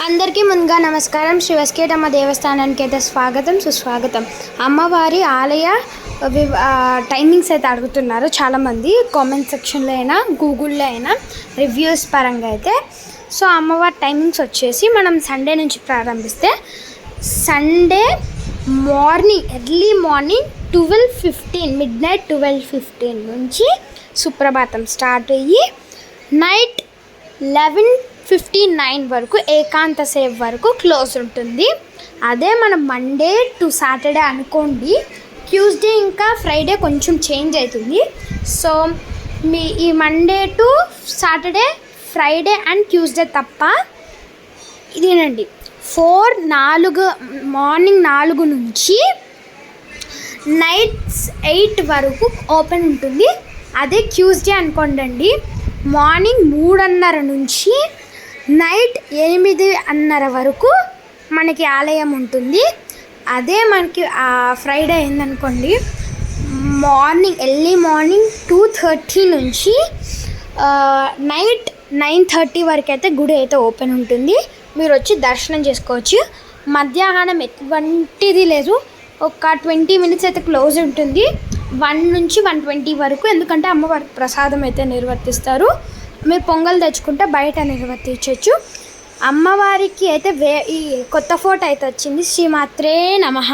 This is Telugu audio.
అందరికీ ముందుగా నమస్కారం. శ్రీ వస్కేటమ్మ దేవస్థానానికి అయితే స్వాగతం సుస్వాగతం. అమ్మవారి ఆలయ టైమింగ్స్ అయితే అడుగుతున్నారు చాలామంది కామెంట్ సెక్షన్లో అయినా గూగుల్లో అయినా రివ్యూస్ పరంగా అయితే. సో అమ్మవారి టైమింగ్స్ వచ్చేసి మనం సండే నుంచి ప్రారంభిస్తే Sunday morning early morning 12:15 midnight 12:15 నుంచి సుప్రభాతం స్టార్ట్ అయ్యి నైట్ 11:59 వరకు ఏకాంత సేవ వరకు క్లోజ్ ఉంటుంది. అదే మనం మండే టు సాటర్డే అనుకోండి, ట్యూస్డే ఇంకా ఫ్రైడే కొంచెం చేంజ్ అవుతుంది. సో ఈ Monday to Saturday, Friday and Tuesday తప్ప ఇదేనండి 4 మార్నింగ్ 4 నుంచి నైట్ 8 వరకు ఓపెన్ ఉంటుంది. అదే ట్యూస్డే అనుకోండి, మార్నింగ్ 3:30 నుంచి నైట్ 8:30 వరకు మనకి ఆలయం ఉంటుంది. అదే మనకి ఫ్రైడే అయిందనుకోండి, ఎర్లీ మార్నింగ్ 2:30 నుంచి నైట్ 9:30 వరకు అయితే గుడి అయితే ఓపెన్ ఉంటుంది. మీరు వచ్చి దర్శనం చేసుకోవచ్చు. మధ్యాహ్నం ఎటువంటిది లేదు, ఒక 20 minutes అయితే క్లోజ్ ఉంటుంది. 1 నుంచి 1:20 వరకు, ఎందుకంటే అమ్మవారి ప్రసాదం అయితే నిర్వర్తిస్తారు. మీరు పొంగల్ తెచ్చుకుంటే బయట నిర్వర్తించవచ్చు. అమ్మవారికి అయితే ఈ కొత్త ఫోటో అయితే వచ్చింది. శ్రీమాత్రే నమః.